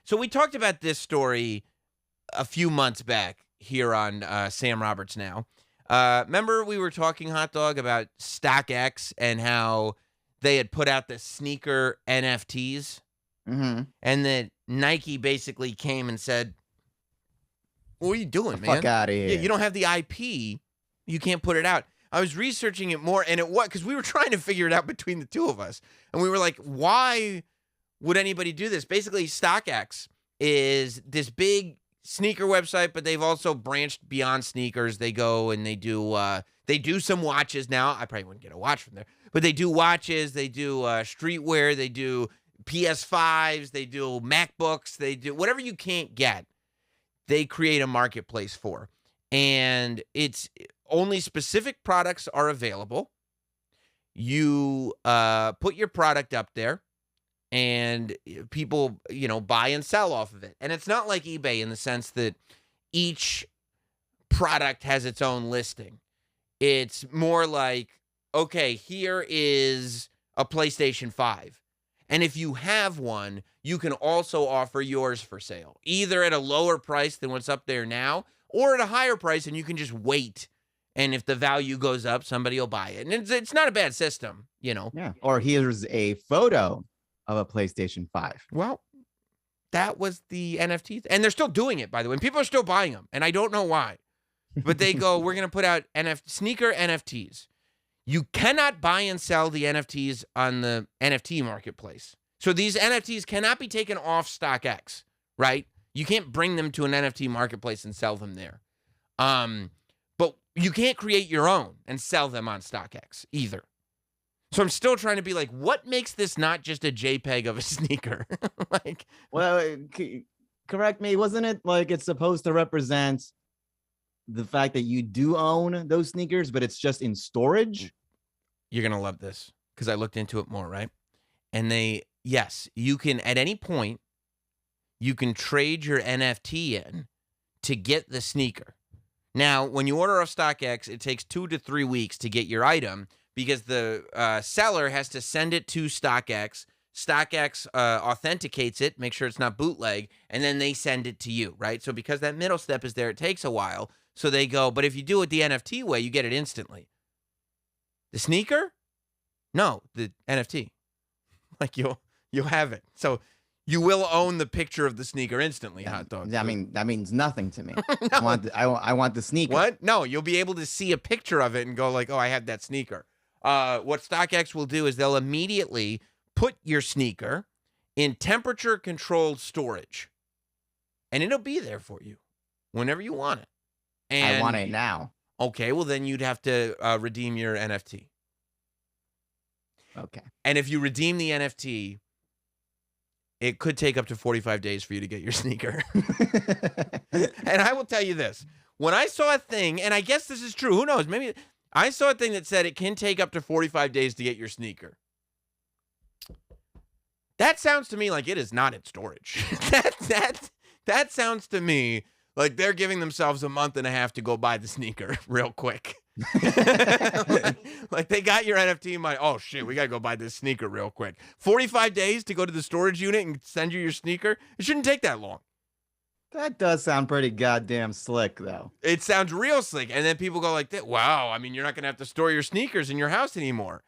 So we talked about this story a few months back here on Sam Roberts Now. Remember we were talking, Hot Dog, about StockX and how they had put out the sneaker NFTs? Mm-hmm. And that Nike basically came and said, what are you doing, man? Fuck out of here. Yeah, you don't have the IP. You can't put it out. I was researching it more, and it was because we were trying to figure it out between the two of us. And we were like, why would anybody do this? Basically, StockX is this big sneaker website, but they've also branched beyond sneakers. They go and they do some watches now. I probably wouldn't get a watch from there, but they do watches. They do streetwear. They do PS5s. They do MacBooks. They do whatever you can't get. They create a marketplace for, and it's only specific products are available. You put your product up there, and people, buy and sell off of it. And it's not like eBay in the sense that each product has its own listing. It's more like, okay, here is a PlayStation 5. And if you have one, you can also offer yours for sale, either at a lower price than what's up there now, or at a higher price, and you can just wait. And if the value goes up, somebody will buy it. And it's not a bad system, Yeah. Or here's a photo of a PlayStation 5. Well, that was the NFTs. And they're still doing it, by the way. And people are still buying them. And I don't know why. But they go, we're going to put out sneaker NFTs. You cannot buy and sell the NFTs on the NFT marketplace. So these NFTs cannot be taken off StockX, right? You can't bring them to an NFT marketplace and sell them there. But you can't create your own and sell them on StockX either. So I'm still trying to be like, what makes this not just a JPEG of a sneaker? Well, correct me. Wasn't it like it's supposed to represent the fact that you do own those sneakers, but it's just in storage? You're going to love this because I looked into it more, right? And yes, you can, at any point, you can trade your NFT in to get the sneaker. Now, when you order off StockX, it takes 2 to 3 weeks to get your item because the seller has to send it to StockX. StockX authenticates it, make sure it's not bootleg, and then they send it to you, right? So because that middle step is there, it takes a while. So they go, but if you do it the NFT way, you get it instantly. The sneaker? No, the NFT. Like you'll have it. So you will own the picture of the sneaker instantly, Hot Dog. I mean, that means nothing to me. No. I want the sneaker. What? No, you'll be able to see a picture of it and go like, oh, I have that sneaker. What StockX will do is they'll immediately put your sneaker in temperature-controlled storage. And it'll be there for you whenever you want it. And I want it now. Okay, well, then you'd have to redeem your NFT. Okay. And if you redeem the NFT, it could take up to 45 days for you to get your sneaker. And I will tell you this. When I saw a thing, and I guess this is true, who knows, maybe I saw a thing that said it can take up to 45 days to get your sneaker. That sounds to me like it is not in storage. That sounds to me like they're giving themselves a month and a half to go buy the sneaker real quick. like they got your NFT in mind. Oh, shit, we got to go buy this sneaker real quick. 45 days to go to the storage unit and send you your sneaker? It shouldn't take that long. That does sound pretty goddamn slick, though. It sounds real slick. And then people go like, wow, I mean, you're not going to have to store your sneakers in your house anymore.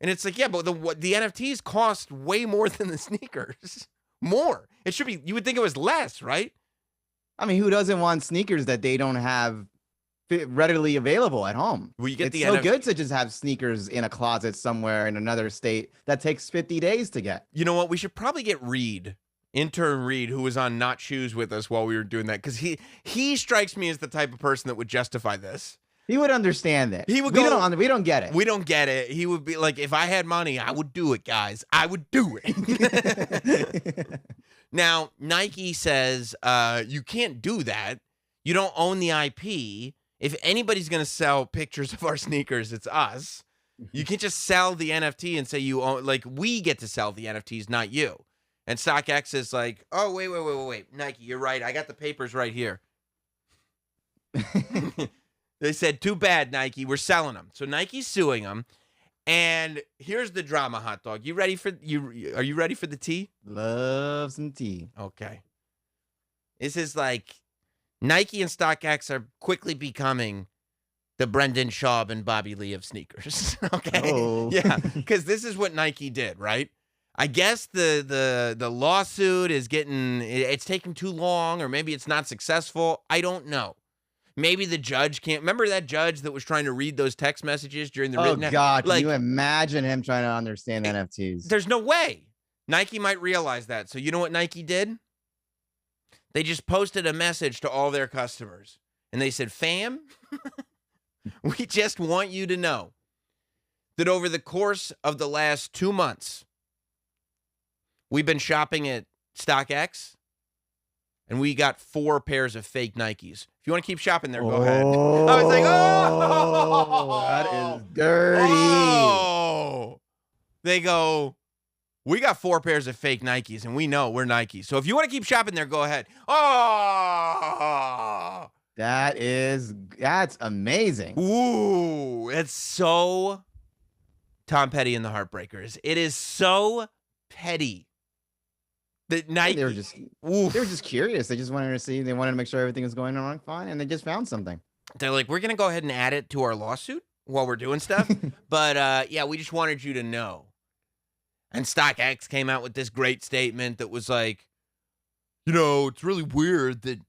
And it's like, yeah, but the NFTs cost way more than the sneakers. More. It should be, you would think it was less, right? I mean, who doesn't want sneakers that they don't have readily available at home? Well, you get it's so good to just have sneakers in a closet somewhere in another state that takes 50 days to get. You know what? We should probably get intern Reed, who was on Not Shoes with us while we were doing that, because he strikes me as the type of person that would justify this. He would understand that. He would we go, don't get it. We don't get it. He would be like, if I had money, I would do it, guys. I would do it. Now, Nike says you can't do that. You don't own the IP. If anybody's going to sell pictures of our sneakers, it's us. You can't just sell the NFT and say you own, like, we get to sell the NFTs, not you. And StockX is like, oh, wait. Nike, you're right. I got the papers right here. They said, too bad, Nike. We're selling them. So Nike's suing them. And here's the drama, Hot Dog. Are you ready for the tea? Love some tea. Okay. This is like Nike and StockX are quickly becoming the Brendan Schaub and Bobby Lee of sneakers. Okay. Oh. Yeah. Because this is what Nike did, right? I guess the lawsuit is it's taking too long, or maybe it's not successful. I don't know. Maybe the judge can't remember that judge that was trying to read those text messages during the Oh written. God, can Like, you imagine him trying to understand NFTs? there's no way. Nike might realize that. So you know what Nike did? They just posted a message to all their customers. And they said, fam, we just want you to know that over the course of the last 2 months, we've been shopping at StockX, and we got 4 pairs of fake Nikes. If you want to keep shopping there, go ahead. I was like, oh, that is dirty. Oh. They go, we got 4 pairs of fake Nikes, and we know we're Nike. So if you want to keep shopping there, go ahead. Oh. That's amazing. Ooh, it's so Tom Petty and the Heartbreakers. It is so petty that Nike. They were just curious. They just wanted to see. They wanted to make sure everything was going on fine, and they just found something. They're like, we're gonna go ahead and add it to our lawsuit while we're doing stuff. But yeah, we just wanted you to know. And StockX came out with this great statement that was like, you know, it's really weird that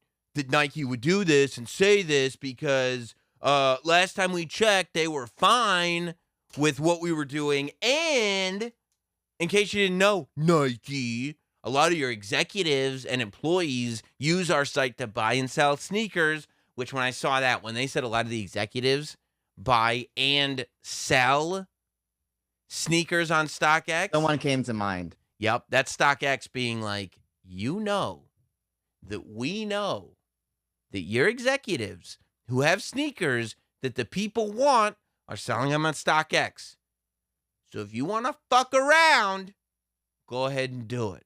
Nike would do this and say this because last time we checked, they were fine with what we were doing. And in case you didn't know, Nike, a lot of your executives and employees use our site to buy and sell sneakers, which when I saw that, when they said a lot of the executives buy and sell sneakers on StockX. Someone came to mind. Yep, that's StockX being like, you know that we know that your executives who have sneakers that the people want are selling them on StockX. So if you want to fuck around, go ahead and do it.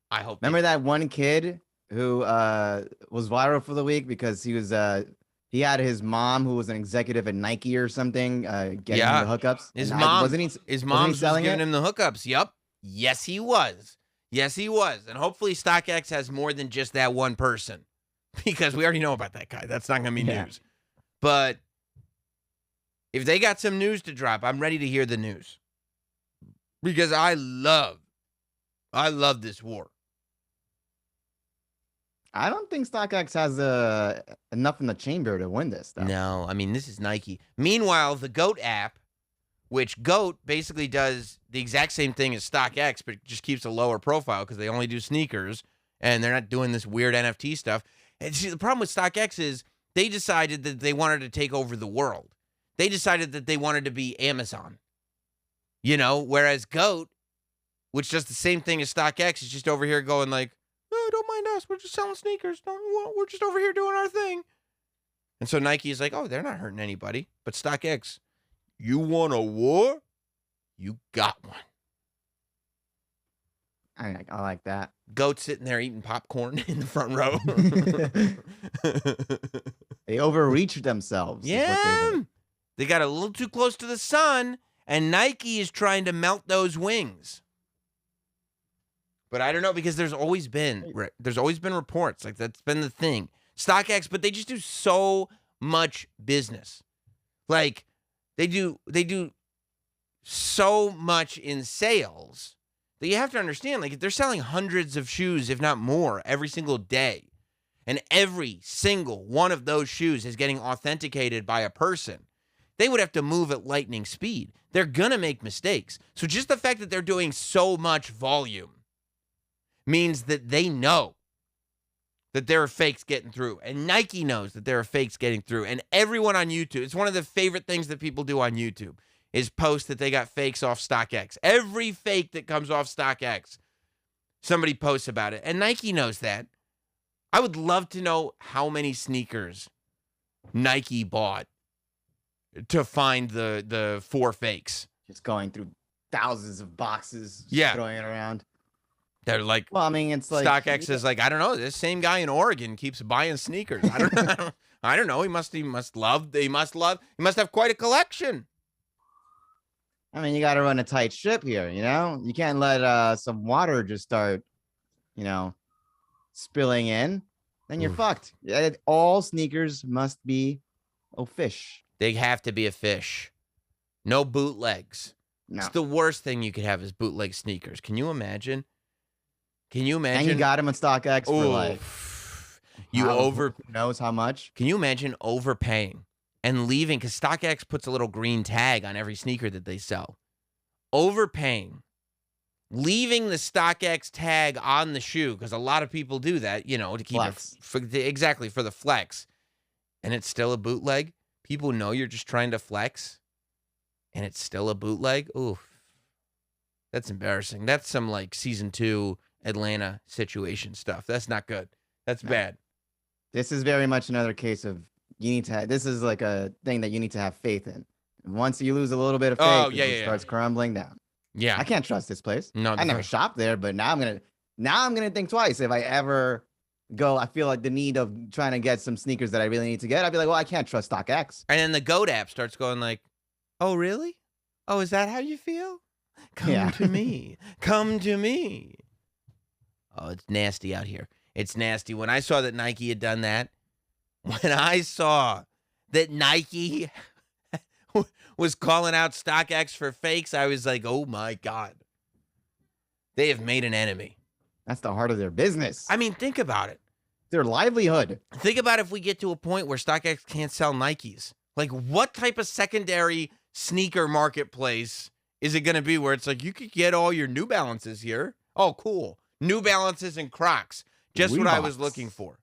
I hope. Remember that one kid who was viral for the week because he was he had his mom who was an executive at Nike or something getting him the hookups. His mom was giving it? him the hookups. Yep. Yes, he was. Yes, he was. And hopefully StockX has more than just that one person because we already know about that guy. That's not going to be news. But if they got some news to drop, I'm ready to hear the news because I love this war. I don't think StockX has enough in the chamber to win this, though. No, I mean, this is Nike. Meanwhile, the GOAT app, which GOAT basically does the exact same thing as StockX, but just keeps a lower profile because they only do sneakers, and they're not doing this weird NFT stuff. And see, the problem with StockX is they decided that they wanted to take over the world. They decided that they wanted to be Amazon. You know, whereas GOAT, which does the same thing as StockX, is just over here going like, oh, don't mind us. We're just selling sneakers. We're just over here doing our thing. And so Nike is like, oh, they're not hurting anybody. But StockX, you want a war? You got one. I like that. Goat sitting there eating popcorn in the front row. They overreached themselves. Yeah. They got a little too close to the sun, and Nike is trying to melt those wings. But I don't know, because there's always been reports. Like, that's been the thing. StockX, but they just do so much business. Like, they do so much in sales that you have to understand, like, if they're selling hundreds of shoes, if not more, every single day, and every single one of those shoes is getting authenticated by a person, they would have to move at lightning speed. They're going to make mistakes. So just the fact that they're doing so much volume means that they know that there are fakes getting through. And Nike knows that there are fakes getting through. And everyone on YouTube, it's one of the favorite things that people do on YouTube, is post that they got fakes off StockX. Every fake that comes off StockX, somebody posts about it. And Nike knows that. I would love to know how many sneakers Nike bought to find the 4 fakes. Just going through thousands of boxes, throwing it around. They're like, well, I mean, it's like StockX is like, I don't know. This same guy in Oregon keeps buying sneakers. I don't know. I don't know. He must have quite a collection. I mean, you got to run a tight ship here. You know, you can't let some water just start, spilling in, then you're Oof. fucked. All sneakers must be fish. They have to be a fish. No bootlegs. No. It's the worst thing you could have is bootleg sneakers. Can you imagine? Can you imagine? And you got him on StockX for like who knows how much. Can you imagine overpaying and leaving? Because StockX puts a little green tag on every sneaker that they sell. Overpaying, leaving the StockX tag on the shoe, because a lot of people do that, you know, to keep Flex. exactly for the flex. And it's still a bootleg. People know you're just trying to flex, and it's still a bootleg. Oof. That's embarrassing. That's some like season 2 Atlanta situation stuff. That's not good. That's bad. This is very much another case of this is like a thing that you need to have faith in. Once you lose a little bit of faith, it starts crumbling down. Yeah. I can't trust this place. No, I never shopped there, but now I'm gonna think twice if I ever go. I feel like the need of trying to get some sneakers that I really need to get. I'd be like, well, I can't trust StockX. And then the Goat app starts going like, oh, really? Oh, is that how you feel? Come to me. Come to me. Oh, it's nasty out here. It's nasty. When I saw that Nike had done that, when I saw that Nike was calling out StockX for fakes, I was like, oh, my God. They have made an enemy. That's the heart of their business. I mean, think about it. Their livelihood. Think about if we get to a point where StockX can't sell Nikes. Like, what type of secondary sneaker marketplace is it going to be where it's like, you could get all your New Balances here? Oh, cool. New Balances and Crocs. Just what I was looking for.